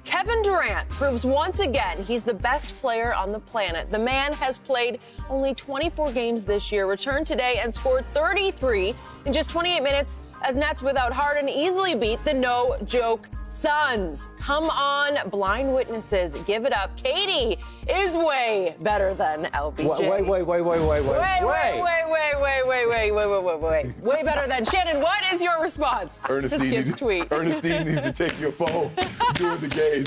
Kevin Durant proves once again he's the best player on the planet. The man has played only 24 games this year, returned today and scored 33 in just 28 minutes as Nets without Harden easily beat the no-joke Suns. Come on, blind witnesses, give it up. Katie is way better than LBJ. Way better than Shannon. What is your response? Ernestine needs to take your phone during the game.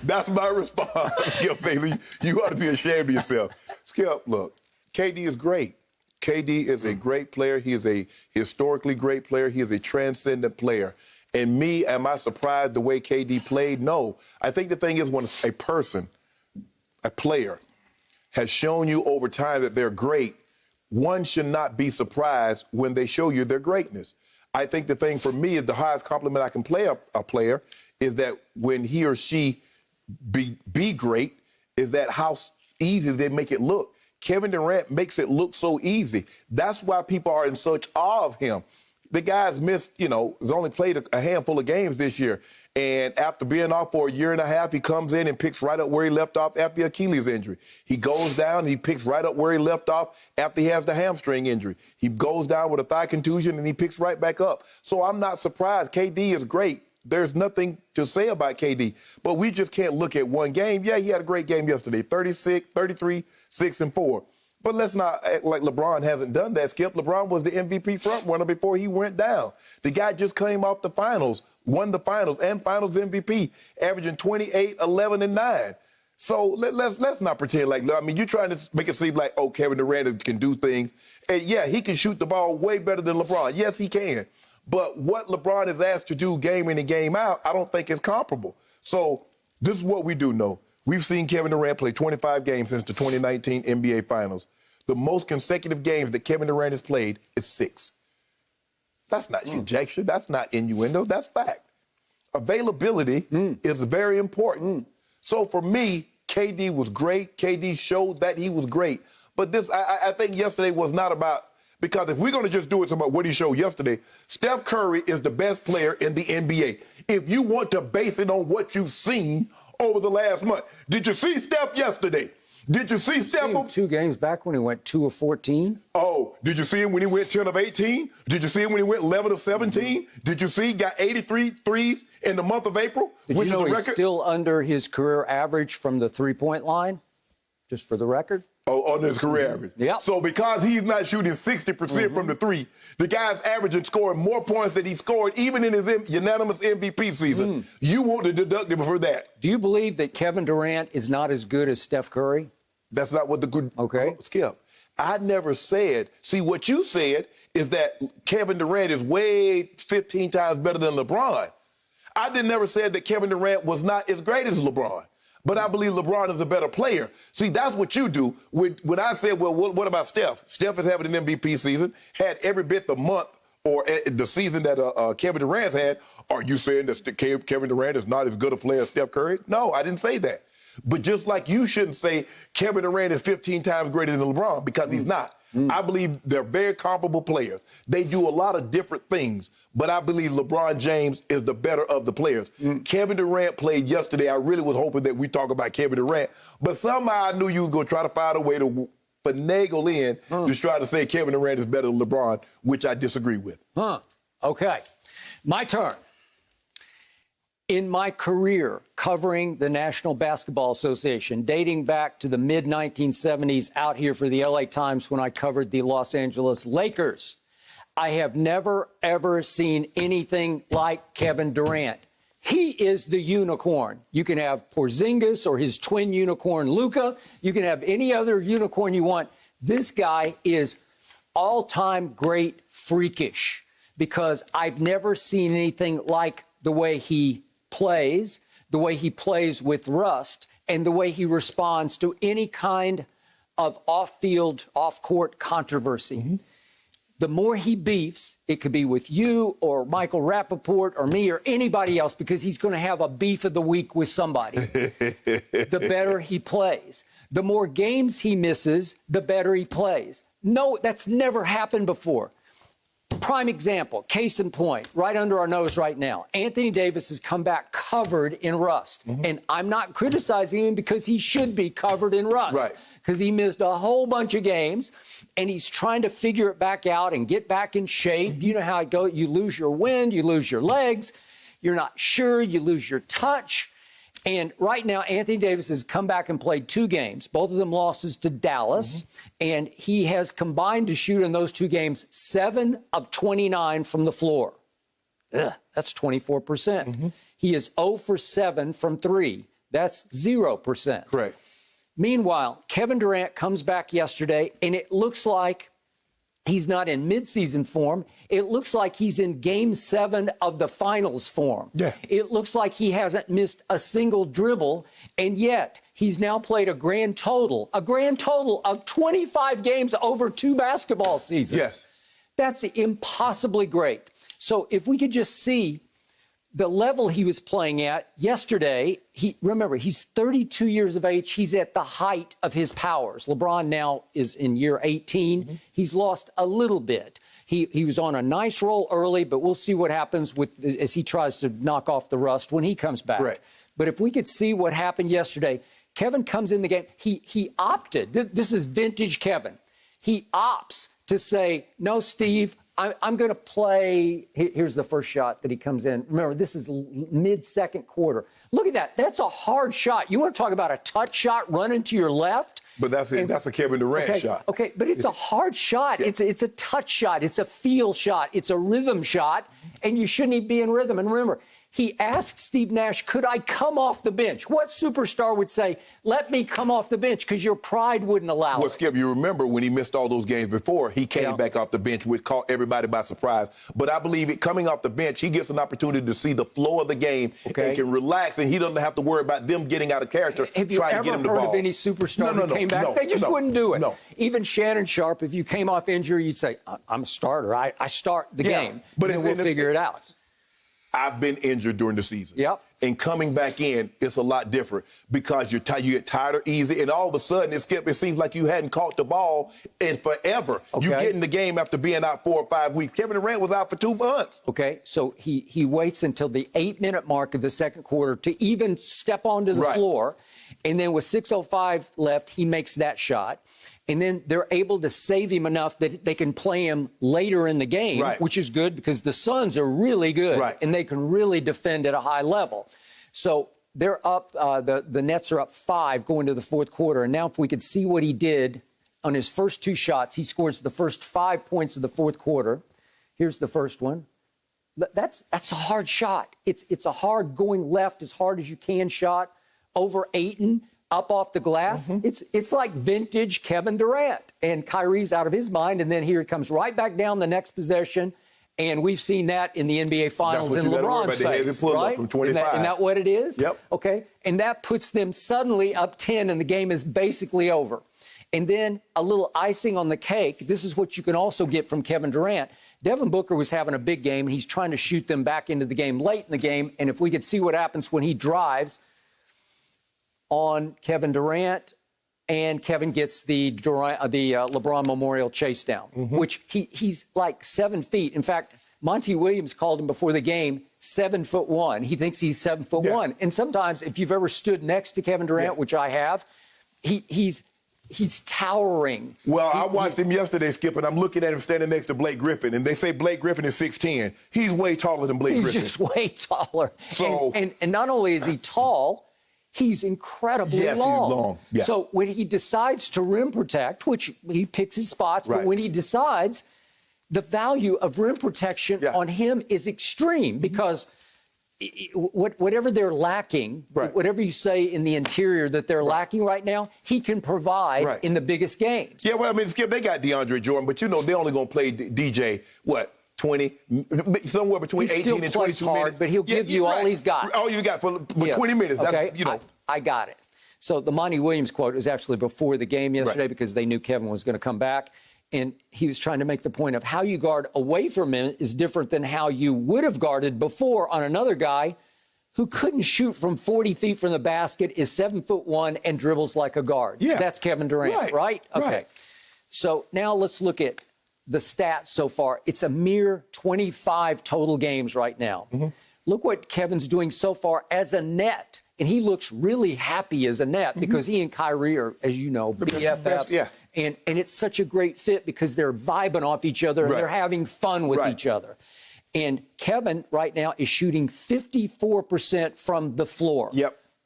That's my response. Skip, baby, you ought to be ashamed of yourself. Skip, look, KD is great. KD is a great player. He is a historically great player. He is a transcendent player. And me, am I surprised the way KD played? No. I think the thing is when a person, a player, has shown you over time that they're great, one should not be surprised when they show you their greatness. I think the thing for me is the highest compliment I can play a player is that when he or she be great, is that how easy they make it look. Kevin Durant makes it look so easy. That's why people are in such awe of him. The guy's missed, has only played a handful of games this year. And after being off for a year and a half, he comes in and picks right up where he left off after the Achilles injury. He goes down and he picks right up where he left off after he has the hamstring injury. He goes down with a thigh contusion and he picks right back up. So I'm not surprised. KD is great. There's nothing to say about KD. But we just can't look at one game. Yeah, he had a great game yesterday, 33, 6, and 4. But let's not act like LeBron hasn't done that, Skip. LeBron was the MVP frontrunner before he went down. The guy just came off the finals, won the finals and finals MVP, averaging 28, 11, and 9. So let's not pretend like, you're trying to make it seem like, Kevin Durant can do things. And yeah, he can shoot the ball way better than LeBron. Yes, he can. But what LeBron is asked to do game in and game out, I don't think is comparable. So this is what we do know. We've seen Kevin Durant play 25 games since the 2019 NBA Finals. The most consecutive games that Kevin Durant has played is 6. That's not conjecture. That's not innuendo. That's fact. Availability is very important. So for me, KD was great. KD showed that he was great. But this, I think yesterday was not about, because if we're going to just do it about what he showed yesterday, Steph Curry is the best player in the NBA. If you want to base it on what you've seen over the last month, did you see Steph yesterday? Did you see Steph? 2 games back when he went 2 of 14. Oh, did you see him when he went 10 of 18? Did you see him when he went 11 of 17? Did you see he got 83 threes in the month of April? Did you know he's still under his career average from the three-point line? Just for the record. Oh, on his career average. Yeah. So because he's not shooting 60% from the three, the guy's averaging scoring more points than he scored even in his unanimous MVP season. You want to deduct him for that. Do you believe that Kevin Durant is not as good as Steph Curry? That's not what the good... Okay. Skip, I never said... See, what you said is that Kevin Durant is way 15 times better than LeBron. I never said that Kevin Durant was not as great as LeBron. But I believe LeBron is a better player. See, that's what you do. When I said, well, what about Steph? Steph is having an MVP season, had every bit the month or the season that Kevin Durant's had. Are you saying that Kevin Durant is not as good a player as Steph Curry? No, I didn't say that. But just like you shouldn't say Kevin Durant is 15 times greater than LeBron, because he's not. I believe they're very comparable players. They do a lot of different things, but I believe LeBron James is the better of the players. Kevin Durant played yesterday. I really was hoping that we talk about Kevin Durant, but somehow I knew you was going to try to find a way to finagle in to try to say Kevin Durant is better than LeBron, which I disagree with. Okay. My turn. In my career covering the National Basketball Association, dating back to the mid-1970s out here for the LA Times when I covered the Los Angeles Lakers, I have never, ever seen anything like Kevin Durant. He is the unicorn. You can have Porzingis or his twin unicorn, Luka. You can have any other unicorn you want. This guy is all-time great freakish because I've never seen anything like the way he plays, the way he plays with rust, and the way he responds to any kind of off-field, off-court controversy. The more he beefs, it could be with you or Michael Rappaport or me or anybody else, because he's going to have a beef of the week with somebody, the better he plays. The more games he misses, the better he plays. No, that's never happened before. Prime example, case in point, right under our nose right now. Anthony Davis has come back covered in rust. And I'm not criticizing him because he should be covered in rust. Right. Because he missed a whole bunch of games, and he's trying to figure it back out and get back in shape. You know how it goes. You lose your wind, you lose your legs. You're not sure, you lose your touch. And right now, Anthony Davis has come back and played 2 games, both of them losses to Dallas. And he has combined to shoot in those 2 games 7 of 29 from the floor. That's 24%. He is 0 for 7 from 3. That's 0%. Correct. Meanwhile, Kevin Durant comes back yesterday, and it looks like he's not in midseason form. It looks like he's in Game 7 of the finals form. Yeah. It looks like he hasn't missed a single dribble, and yet he's now played a grand total of 25 games over 2 basketball seasons. Yes. That's impossibly great. So if we could just see the level he was playing at yesterday, remember, he's 32 years of age. He's at the height of his powers. LeBron now is in year 18. He's lost a little bit. He was on a nice roll early, but we'll see what happens as he tries to knock off the rust when he comes back. Right. But if we could see what happened yesterday, Kevin comes in the game. He opted. This is vintage Kevin. He opts to say, no, Steve, I'm going to play. Here's the first shot that he comes in. Remember, this is mid-second quarter. Look at that. That's a hard shot. You want to talk about a touch shot running to your left? But that's a Kevin Durant shot. Okay, but it's a hard shot. Yeah. It's a touch shot. It's a feel shot. It's a rhythm shot, and you shouldn't even be in rhythm. And remember, he asked Steve Nash, could I come off the bench? What superstar would say, let me come off the bench because your pride wouldn't allow Well, it? Skip, you remember when he missed all those games before, he came back off the bench, which caught everybody by surprise. But I believe coming off the bench, he gets an opportunity to see the flow of the game and can relax, and he doesn't have to worry about them getting out of character Have you trying to get ever him the heard ball. of any superstar that came back? They just wouldn't do it. No. Even Shannon Sharpe, if you came off injury, you'd say, I'm a starter. I start the game. But we'll figure it out. I've been injured during the season. Yep. And coming back in, it's a lot different because you get tired or easy, and all of a sudden, it seems like you hadn't caught the ball in forever. Okay. You get in the game after being out 4 or 5 weeks. Kevin Durant was out for 2 months. Okay, so he waits until the 8-minute mark of the second quarter to even step onto the floor, and then with 6:05 left, he makes that shot. And then they're able to save him enough that they can play him later in the game, which is good because the Suns are really good and they can really defend at a high level. So they're up, the Nets are up 5 going to the fourth quarter. And now if we could see what he did on his first 2 shots, he scores the first 5 points of the fourth quarter. Here's the first one. That's a hard shot. It's a hard going left as hard as you can shot over Ayton. Up off the glass. It's like vintage Kevin Durant. And Kyrie's out of his mind. And then here it comes right back down the next possession. And we've seen that in the NBA Finals in LeBron's face, right? From 25. Isn't that what it is? Yep. Okay. And that puts them suddenly up 10 and the game is basically over. And then a little icing on the cake. This is what you can also get from Kevin Durant. Devin Booker was having a big game. And he's trying to shoot them back into the game late in the game. And if we could see what happens when he drives on Kevin Durant, and Kevin gets the LeBron Memorial chase down, which he's like 7 feet. In fact, Monty Williams called him before the game 7'1". He thinks he's 7'1". And sometimes, if you've ever stood next to Kevin Durant, which I have, he's towering. Well, I watched him yesterday, Skip, and I'm looking at him standing next to Blake Griffin, and they say Blake Griffin is 6'10". He's way taller than Blake Griffin. He's just way taller. So, and not only is he tall, he's incredibly long. He's long. Yeah. So when he decides to rim protect, which he picks his spots, but when he decides, the value of rim protection on him is extreme because whatever they're lacking, whatever you say in the interior that they're lacking right now, he can provide in the biggest games. Yeah, well, I mean, Skip, they got DeAndre Jordan, but, they're only going to play DJ, 20, somewhere between 18 and 22 minutes. But he'll give you all he's got. All you got for 20 minutes. Okay, That's, I got it. So the Monty Williams quote was actually before the game yesterday because they knew Kevin was going to come back. And he was trying to make the point of how you guard away from him is different than how you would have guarded before on another guy who couldn't shoot from 40 feet from the basket, is 7'1", and dribbles like a guard. Yeah. That's Kevin Durant, right? Okay. So now let's look at the stats so far, it's a mere 25 total games right now. Look what Kevin's doing so far as a net. And he looks really happy as a net because he and Kyrie are, as you know, BFFs. Yeah. And it's such a great fit because they're vibing off each other and they're having fun with each other. And Kevin right now is shooting 54% from the floor.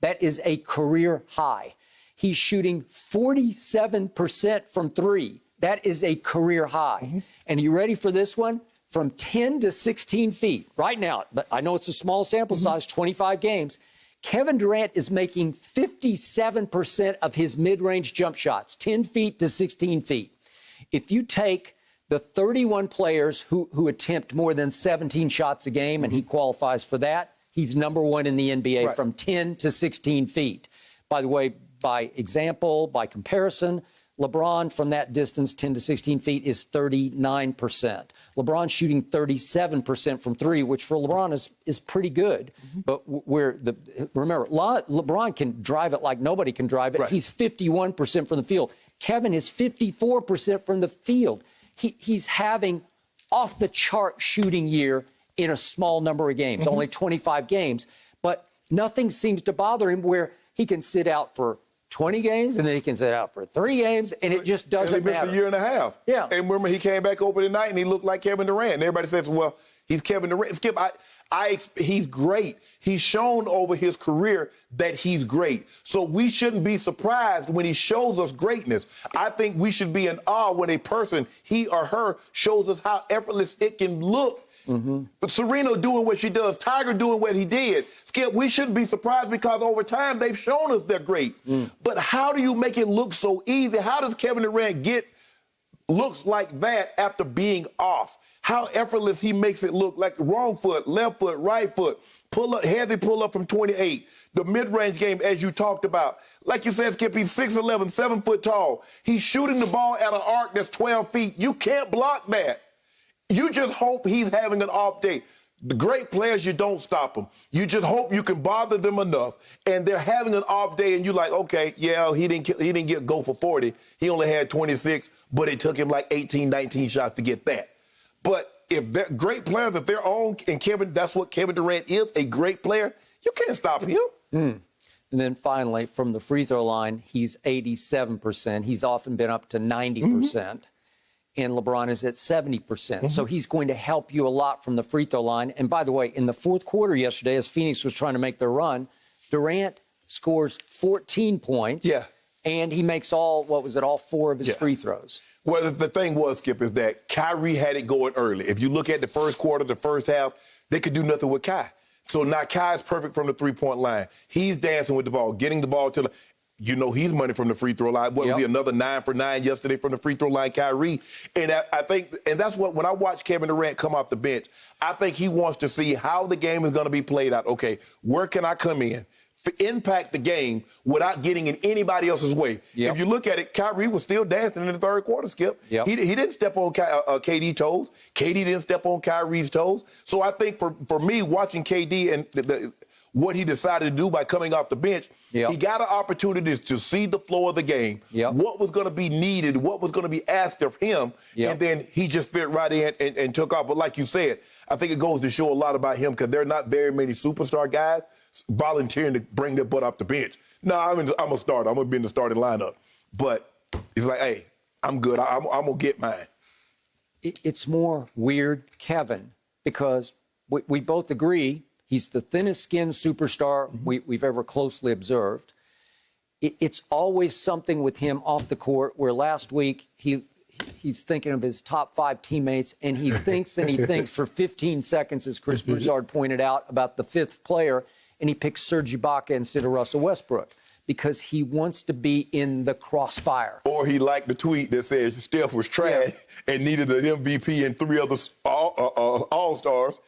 That is a career high. He's shooting 47% from three. That is a career high. And you ready for this one? From 10 to 16 feet right now, but I know it's a small sample size, 25 games. Kevin Durant is making 57% of his mid-range jump shots, 10 feet to 16 feet. If you take the 31 players who attempt more than 17 shots a game, and he qualifies for that, he's number one in the NBA from 10 to 16 feet. By the way, by example, by comparison, LeBron from that distance, 10 to 16 feet, is 39%. LeBron's shooting 37% from three, which for LeBron is pretty good. But remember, LeBron can drive it like nobody can drive it. He's 51% from the field. Kevin is 54% from the field. He's having off-the-chart shooting year in a small number of games, only 25 games. But nothing seems to bother him where he can sit out for 20 games, and then he can sit out for 3 games, and it just doesn't matter. He missed a year and a half. Yeah. And remember, he came back opening night, and he looked like Kevin Durant. And everybody says, well, he's Kevin Durant. Skip, he's great. He's shown over his career that he's great. So we shouldn't be surprised when he shows us greatness. I think we should be in awe when a person, he or her, shows us how effortless it can look. But Serena doing what she does, Tiger doing what he did. Skip, we shouldn't be surprised because over time they've shown us they're great. But how do you make it look so easy? How does Kevin Durant get looks like that after being off? How effortless he makes it look, like wrong foot, left foot, right foot, pull up, heavy pull up from 28. The mid-range game, as you talked about. Like you said, Skip, he's 6'11", 7 foot tall. He's shooting the ball at an arc that's 12 feet. You can't block that. You just hope he's having an off day. The great players, you don't stop them. You just hope you can bother them enough, and they're having an off day, and you're like, okay, yeah, he didn't go for 40. He only had 26, but it took him like 18, 19 shots to get that. But if they're great players, if they're on, and that's what Kevin Durant is, a great player, you can't stop him. And then finally, from the free throw line, he's 87%. He's often been up to 90%. And LeBron is at 70%. So he's going to help you a lot from the free throw line. And by the way, in the fourth quarter yesterday, as Phoenix was trying to make their run, Durant scores 14 points. And he makes all 4 of his free throws. Well, the thing was, Skip, is that Kyrie had it going early. If you look at the first quarter, the first half, they could do nothing with Kai. So now Kai's perfect from the three-point line. He's dancing with the ball, getting the ball to the... You know he's money from the free throw line. What was he, another 9 for 9 yesterday from the free throw line, Kyrie? And I think, and that's what, when I watch Kevin Durant come off the bench, I think he wants to see how the game is going to be played out. Okay, where can I come in, impact the game without getting in anybody else's way? If you look at it, Kyrie was still dancing in the third quarter, Skip. He didn't step on KD's toes. KD didn't step on Kyrie's toes. So I think for me, watching KD and what he decided to do by coming off the bench, he got an opportunity to see the flow of the game, what was going to be needed, what was going to be asked of him, and then he just fit right in and took off. But like you said, I think it goes to show a lot about him because there are not very many superstar guys volunteering to bring their butt off the bench. No, I'm a starter. I'm going to be in the starting lineup. But it's like, hey, I'm good. I'm going to get mine. It's more weird, Kevin, because we both agree he's the thinnest skinned superstar we've ever closely observed. It's always something with him off the court where last week he's thinking of his top 5 teammates and he thinks for 15 seconds, as Chris Broussard pointed out, about the 5th player, and he picks Serge Ibaka instead of Russell Westbrook because he wants to be in the crossfire. Or he liked the tweet that said Steph was trash and needed an MVP and 3 other all-stars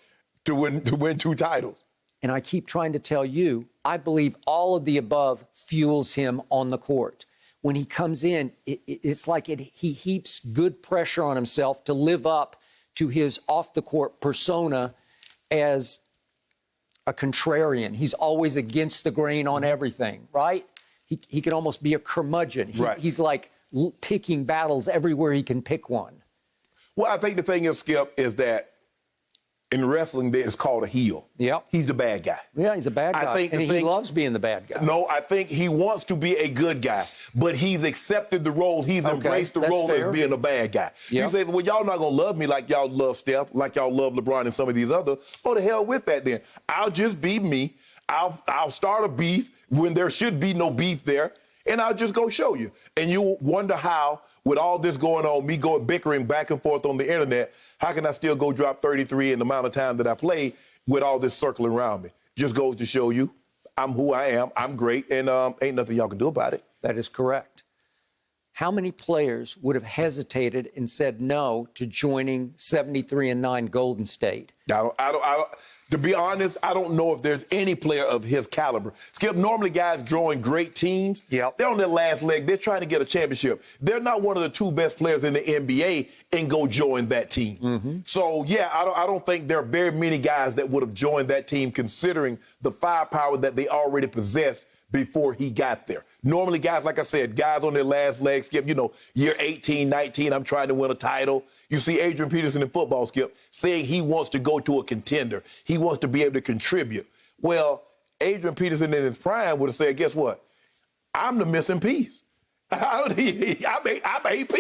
to win 2 titles. And I keep trying to tell you, I believe all of the above fuels him on the court. When he comes in, it's like he heaps good pressure on himself to live up to his off-the-court persona as a contrarian. He's always against the grain on everything, right? He can almost be a curmudgeon. He's like picking battles everywhere he can pick one. Well, I think the thing is, Skip, is that in wrestling, it's called a heel. Yep. He's the bad guy. Yeah, he's a bad guy. And he loves being the bad guy. No, I think he wants to be a good guy, but he's accepted the role. He's embraced the role as being a bad guy. Yep. You say, well, y'all not going to love me like y'all love Steph, like y'all love LeBron and some of these others. Oh, the hell with that then. I'll just be me. I'll start a beef when there should be no beef there, and I'll just go show you. And you wonder how, with all this going on, me going bickering back and forth on the internet, how can I still go drop 33 in the amount of time that I played with all this circling around me? Just goes to show you I'm who I am. I'm great, and ain't nothing y'all can do about it. That is correct. How many players would have hesitated and said no to joining 73-9 Golden State? To be honest, I don't know if there's any player of his caliber. Skip, normally guys join great teams. Yep. They're on their last leg. They're trying to get a championship. They're not one of the two best players in the NBA and go join that team. Mm-hmm. So, yeah, I don't think there are very many guys that would have joined that team considering the firepower that they already possessed before he got there. Normally, guys, like I said, guys on their last leg, Skip, year 18, 19, I'm trying to win a title. You see Adrian Peterson in football, Skip, saying he wants to go to a contender. He wants to be able to contribute. Well, Adrian Peterson in his prime would have said, guess what? I'm the missing piece. I'm AP.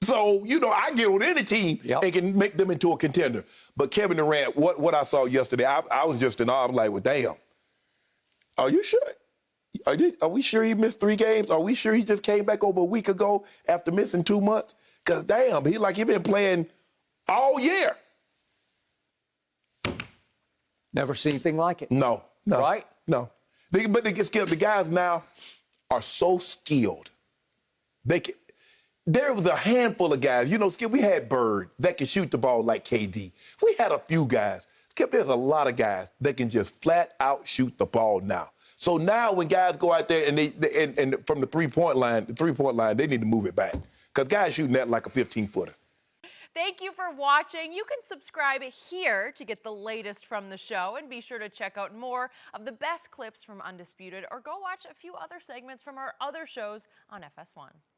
So, I get on any team and can make them into a contender. But Kevin Durant, what I saw yesterday, I was just in awe. I was like, well, damn. Are you sure? Are we sure he missed 3 games? Are we sure he just came back over a week ago after missing 2 months? Because, damn, he been playing all year. Never seen anything like it. No. Right? No. But the guys now are so skilled. There was a handful of guys. Skip, we had Bird that can shoot the ball like KD. We had a few guys. Skip, there's a lot of guys that can just flat out shoot the ball now. So now when guys go out there and and from the three-point line, they need to move it back. Because guys shooting that like a 15-footer. Thank you for watching. You can subscribe here to get the latest from the show, and be sure to check out more of the best clips from Undisputed, or go watch a few other segments from our other shows on FS1.